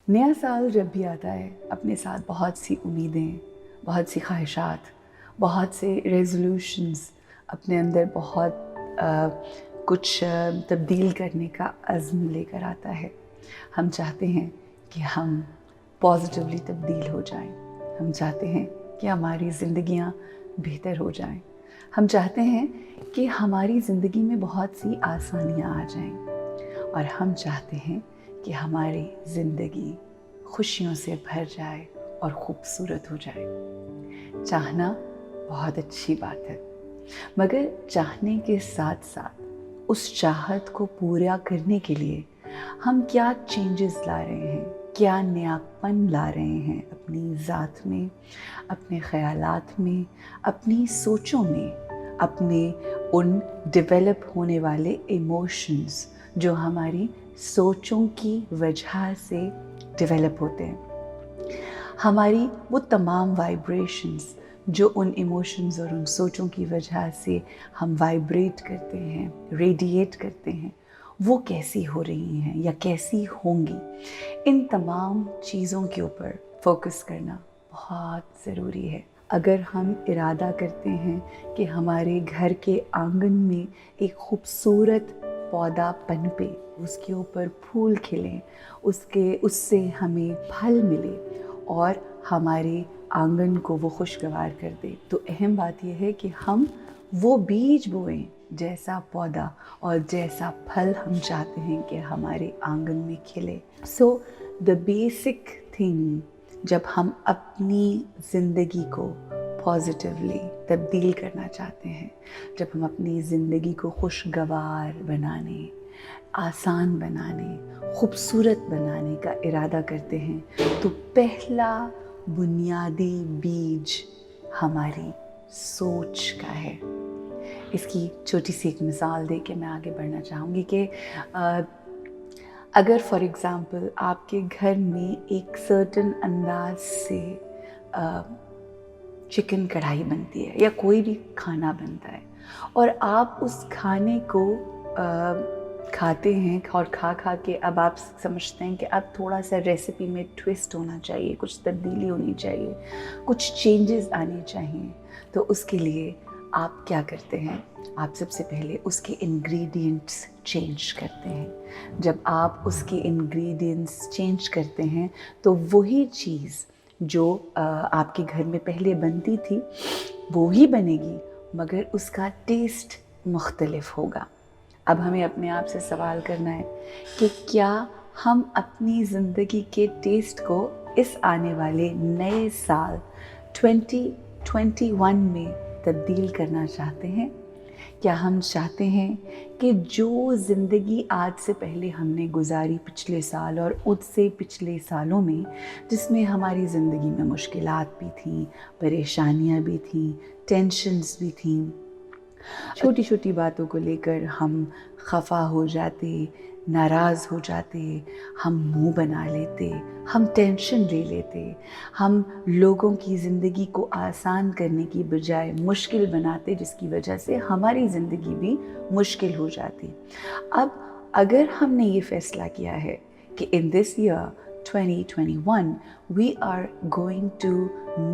नया साल जब भी आता है अपने साथ बहुत सी उम्मीदें, बहुत सी ख्वाहिशात, बहुत से रेज़ोल्यूशंस, अपने अंदर बहुत कुछ तब्दील करने का अज़्म लेकर आता है। हम चाहते हैं कि हम पॉजिटिवली तब्दील हो जाएं। हम चाहते हैं कि हमारी ज़िंदगियां बेहतर हो जाएं। हम चाहते हैं कि हमारी ज़िंदगी में बहुत सी आसानियां आ जाएं और हम चाहते हैं कि हमारी ज़िंदगी खुशियों से भर जाए और ख़ूबसूरत हो जाए। चाहना बहुत अच्छी बात है, मगर चाहने के साथ साथ उस चाहत को पूरा करने के लिए हम क्या चेंजेस ला रहे हैं, क्या नयापन ला रहे हैं अपनी ज़ात में, अपने ख़यालात में, अपनी सोचों में, अपने उन डेवलप होने वाले इमोशंस जो हमारी सोचों की वजह से डेवलप होते हैं। हमारी वो तमाम वाइब्रेशंस जो उन इमोशंस और उन सोचों की वजह से हम वाइब्रेट करते हैं, रेडिएट करते हैं, वो कैसी हो रही हैं या कैसी होंगी। इन तमाम चीज़ों के ऊपर फोकस करना बहुत ज़रूरी है। अगर हम इरादा करते हैं कि हमारे घर के आंगन में एक खूबसूरत पौधा पनपे, उसके ऊपर फूल खिलें, उससे हमें फल मिले और हमारे आंगन को वो खुशगवार कर दे, तो अहम बात यह है कि हम वो बीज बोएं जैसा पौधा और जैसा फल हम चाहते हैं कि हमारे आंगन में खिले। सो द बेसिक थिंग, जब हम अपनी ज़िंदगी को पॉजिटिवली तब्दील करना चाहते हैं, जब हम अपनी ज़िंदगी को खुशगवार बनाने, आसान बनाने, खूबसूरत बनाने का इरादा करते हैं, तो पहला बुनियादी बीज हमारी सोच का है। इसकी छोटी सी एक मिसाल दे के मैं आगे बढ़ना चाहूँगी कि अगर फॉर एग्ज़ाम्पल आपके घर में एक सर्टन अंदाज से चिकन कढ़ाई बनती है या कोई भी खाना बनता है और आप उस खाने को खाते हैं और खा के अब आप समझते हैं कि अब थोड़ा सा रेसिपी में ट्विस्ट होना चाहिए, कुछ तब्दीली होनी चाहिए, कुछ चेंजेस आने चाहिए। तो उसके लिए आप क्या करते हैं? आप सबसे पहले उसके इंग्रेडिएंट्स चेंज करते हैं। जब आप उसके इंग्रेडिएंट्स चेंज करते हैं तो वही चीज़ जो आपके घर में पहले बनती थी वो ही बनेगी, मगर उसका टेस्ट मुख्तलिफ होगा। अब हमें अपने आप से सवाल करना है कि क्या हम अपनी ज़िंदगी के टेस्ट को इस आने वाले नए साल 2021 में तब्दील करना चाहते हैं? क्या हम चाहते हैं कि जो ज़िंदगी आज से पहले हमने गुजारी पिछले साल और उससे पिछले सालों में, जिसमें हमारी ज़िंदगी में मुश्किलात भी थीं, परेशानियां भी थीं, टेंशन्स भी थीं, छोटी छोटी बातों को लेकर हम खफा हो जाते, नाराज़ हो जाते, हम मुंह बना लेते, हम टेंशन ले लेते, हम लोगों की ज़िंदगी को आसान करने की बजाय मुश्किल बनाते, जिसकी वजह से हमारी ज़िंदगी भी मुश्किल हो जाती। अब अगर हमने ये फ़ैसला किया है कि in this year 2021 we are going to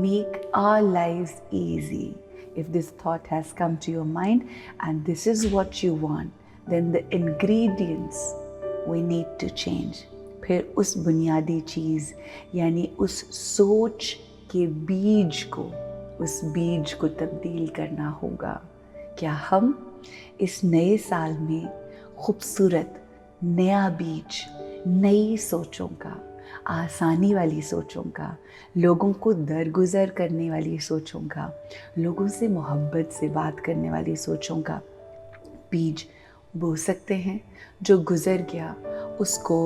make our lives easy. If this thought has come to your mind and this is what you want, then the ingredients we need to change. फिर उस बुनियादी चीज़ यानी उस सोच के बीज को तब्दील करना होगा। क्या हम इस नए साल में खूबसूरत नया बीज, नई सोचों का, आसानी वाली सोचों का, लोगों को दरगुजर करने वाली सोचों का, लोगों से मोहब्बत से बात करने वाली सोचों का बीज बो सकते हैं? जो गुज़र गया उसको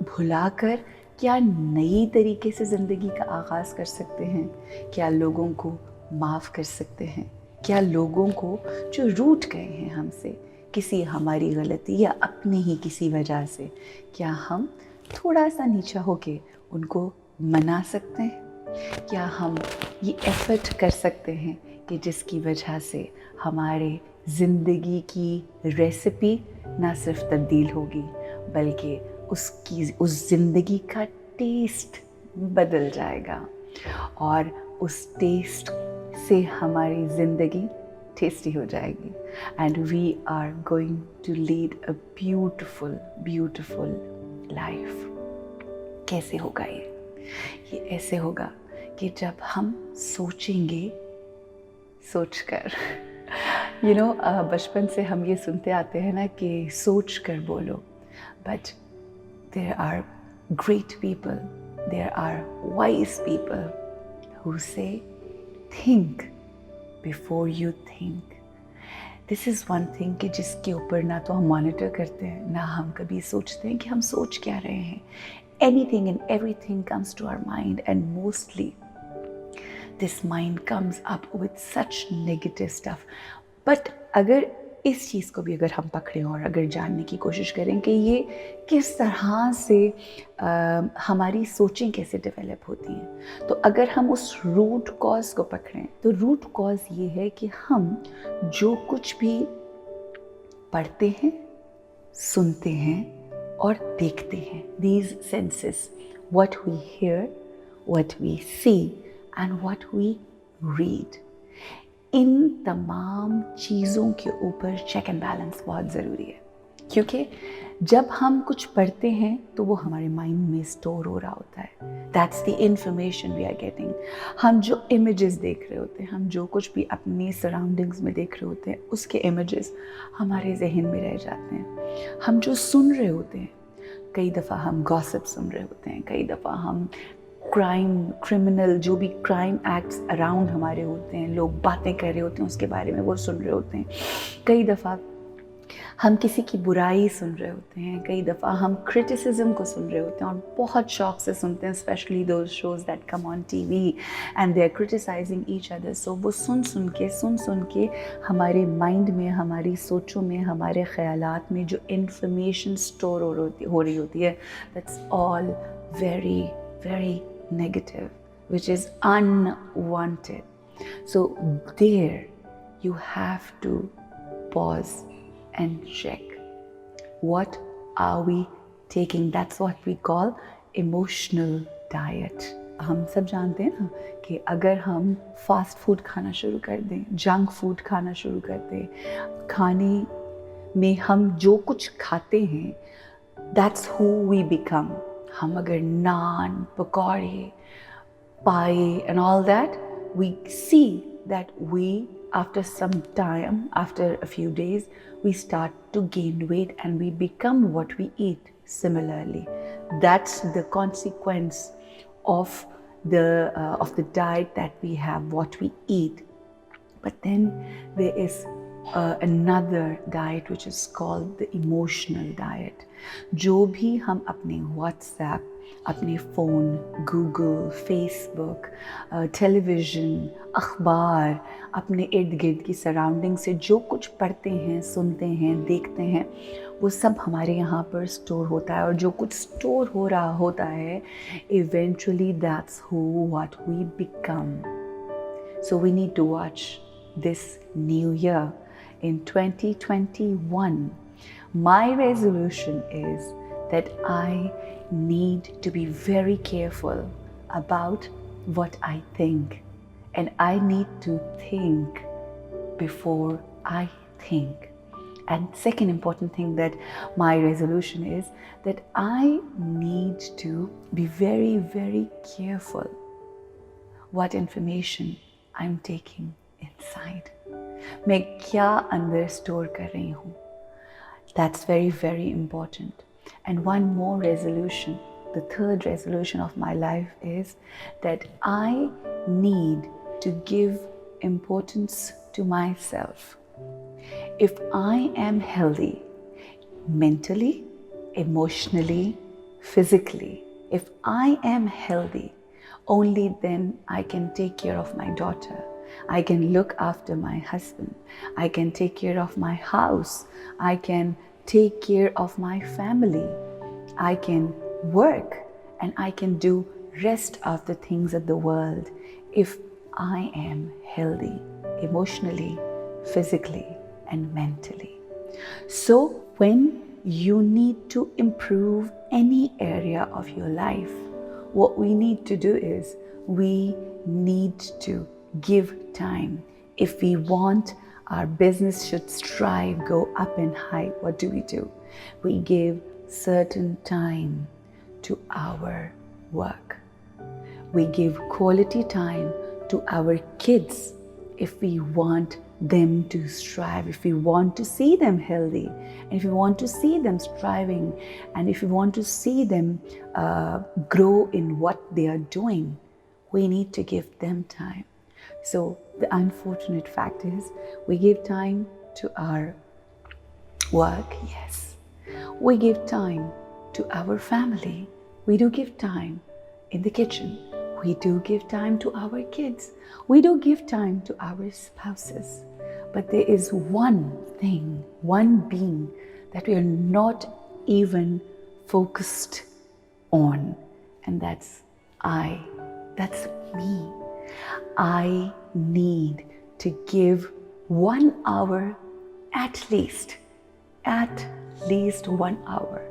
भुलाकर क्या नई तरीके से ज़िंदगी का आगाज़ कर सकते हैं? क्या लोगों को माफ़ कर सकते हैं? क्या लोगों को जो रूठ गए हैं हमसे किसी हमारी गलती या अपनी ही किसी वजह से, क्या हम थोड़ा सा नीचा होके उनको मना सकते हैं? क्या हम ये एफ़र्ट कर सकते हैं कि जिसकी वजह से हमारे ज़िंदगी की रेसिपी ना सिर्फ तब्दील होगी बल्कि उस ज़िंदगी का टेस्ट बदल जाएगा और उस टेस्ट से हमारी ज़िंदगी टेस्टी हो जाएगी and we are going to lead a beautiful life. कैसे होगा ये ऐसे होगा कि जब हम सोचेंगे सोचकर बचपन से हम ये सुनते आते हैं ना कि सोच कर बोलो, but there are great people, there are wise people who say think before you think. This is one thing कि जिसके ऊपर ना तो हम मॉनिटर करते हैं ना हम कभी सोचते हैं कि हम सोच क्या रहे हैं। Anything and everything comes to our mind, and mostly this mind comes up with such negative stuff. But अगर इस चीज़ को भी अगर हम पकड़ें और अगर जानने की कोशिश करें कि ये किस तरह से हमारी सोचें कैसे डेवलप होती हैं, तो अगर हम उस रूट कॉज को पकड़ें तो रूट कॉज ये है कि हम जो कुछ भी पढ़ते हैं, सुनते हैं और देखते हैं, these senses, what we hear, what we see and what we read, इन तमाम चीज़ों के ऊपर चेक एंड बैलेंस बहुत ज़रूरी है। क्योंकि जब हम कुछ पढ़ते हैं तो वो हमारे माइंड में स्टोर हो रहा होता है। That's the information we are getting. हम जो इमेजेस देख रहे होते हैं, हम जो कुछ भी अपनी सराउंडिंग्स में देख रहे होते हैं, उसके इमेजेस हमारे जहन में रह जाते हैं। हम जो सुन रहे होते हैं, कई दफ़ा हम गॉसिप सुन रहे होते हैं, कई दफ़ा हम क्रिमिनल जो भी क्राइम एक्ट्स अराउंड हमारे होते हैं, लोग बातें कर रहे होते हैं उसके बारे में, वो सुन रहे होते हैं। कई दफ़ा हम किसी की बुराई सुन रहे होते हैं, कई दफ़ा हम क्रिटिसिज्म को सुन रहे होते हैं और बहुत शौक से सुनते हैं, specially those shows that come on TV and they are criticizing each other. So वो सुन सुन के हमारे माइंड में, हमारी सोचों में, हमारे ख़यालात में जो इन्फॉर्मेशन स्टोर हो रही होती है, that's all very very negative, which is unwanted. So there you have to pause and check, what are we taking? That's what we call emotional diet. हम सब जानते हैं ना कि अगर हम फास्ट फूड खाना शुरू कर दें, जंक फूड खाना शुरू कर दें, खाने में हम जो कुछ खाते हैं, that's who we become. हम अगर नान, पकौड़े, पाए and all that, we see that we, after some time, after a few days, we start to gain weight and we become what we eat. Similarly, that's the consequence of the diet that we have, what we eat. But then there is another diet which is called the emotional diet. जो भी हम अपने WhatsApp, अपने phone, Google, Facebook, television, अखबार, अपने इर्द गिर्द की सराउंडिंग से जो कुछ पढ़ते हैं, सुनते हैं, देखते हैं, वो सब हमारे यहाँ पर स्टोर होता है। और जो कुछ स्टोर हो रहा होता है, eventually that's what we become. So we need to watch this new year in 2021. My resolution is that I need to be very careful about what I think, and I need to think before I think. And second important thing that my resolution is that I need to be very, very careful what information I'm taking inside. मैं क्या अंदर store कर रही हूँ? That's very, very important. And one more resolution, the third resolution of my life is that I need to give importance to myself. If I am healthy, mentally, emotionally, physically, if I am healthy, only then I can take care of my daughter. I can look after my husband. I can take care of my house. I can take care of my family. I can work and I can do rest of the things of the world if I am healthy emotionally, physically and mentally. So when you need to improve any area of your life, what we need to do is we need to give time. If we want our business should strive, go up and high, what do? We give certain time to our work. We give quality time to our kids if we want them to strive, if we want to see them healthy, and if we want to see them striving, and if we want to see them grow in what they are doing, we need to give them time. So the unfortunate fact is we give time to our work, yes. We give time to our family. We do give time in the kitchen. We do give time to our kids. We do give time to our spouses. But there is one thing, one being that we are not even focused on, and that's I. That's me. I need to give 1 hour at least 1 hour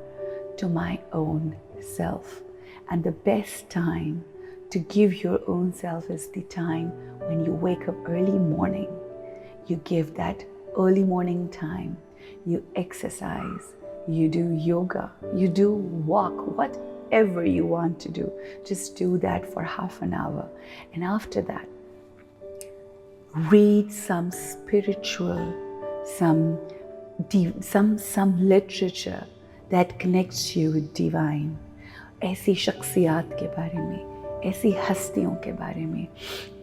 to my own self. And the best time to give your own self is the time when you wake up early morning. You give that early morning time. You exercise, you do yoga, you do walk, whatever you want to do. Just do that for half an hour. And after that, read some spiritual, some literature that connects you with divine. ऐसी शख्सियात के बारे में, ऐसी हस्तियों के बारे में,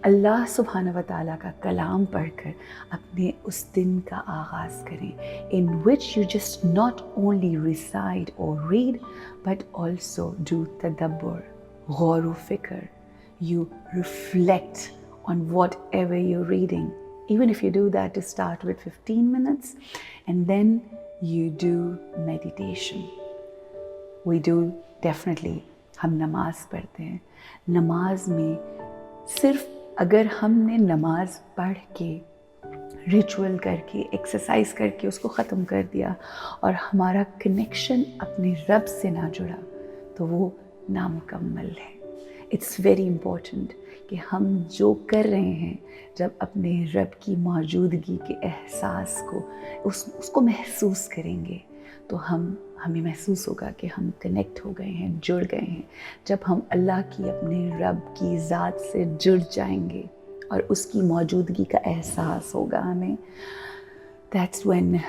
अल्लाह सुब्हानहू व तआला का कलाम पढ़कर अपने उस दिन का आगाज़ करें, in which you just not only recite or read but also do tadabbur, ghawr و fikr. You reflect on whatever you're reading. Even if you do that to start with 15 minutes, and then you do meditation. We do definitely, हम नमाज पढ़ते हैं. नमाज में सिर्फ अगर हमने नमाज पढ़ के, रिचुअल करके, एक्सरसाइज करके उसको ख़त्म कर दिया और हमारा कनेक्शन अपने रब से ना जुड़ा, तो वो नामुकम्मल है. इट्स वेरी इम्पॉर्टेंट कि हम जो कर रहे हैं, जब अपने रब की मौजूदगी के एहसास को उसको महसूस करेंगे, तो हमें महसूस होगा कि हम कनेक्ट हो गए हैं, जुड़ गए हैं. जब हम अल्लाह की, अपने रब की ज़ात से जुड़ जाएंगे और उसकी मौजूदगी का एहसास होगा हमें, that's when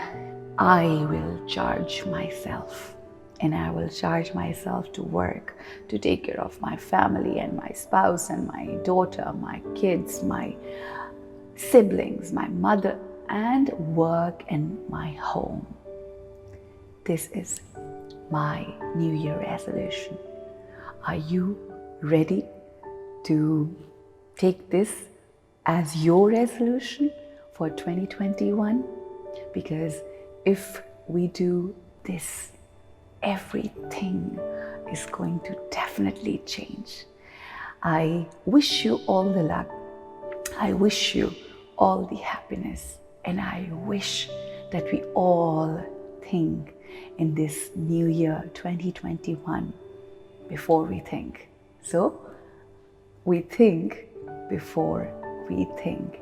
I will charge myself. And I will charge myself to work, to take care of my family and my spouse and my daughter, my kids, my siblings, my mother, and work in my home. This is my New Year resolution. Are you ready to take this as your resolution for 2021? Because if we do this, everything is going to definitely change. I wish you all the luck. I wish you all the happiness. And I wish that we all think in this new year 2021 before we think. So, we think before we think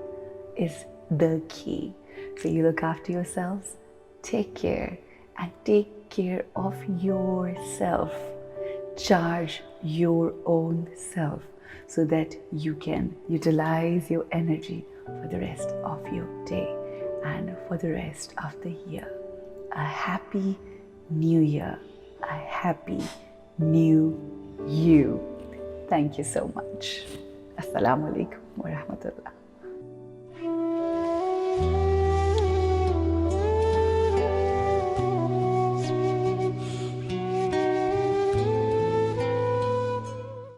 is the key. So you look after yourselves, take care, and take care of yourself. Charge your own self so that you can utilize your energy for the rest of your day and for the rest of the year. A happy new year, a happy new you. Thank you so much. Assalamu alaikum wa rahmatullah.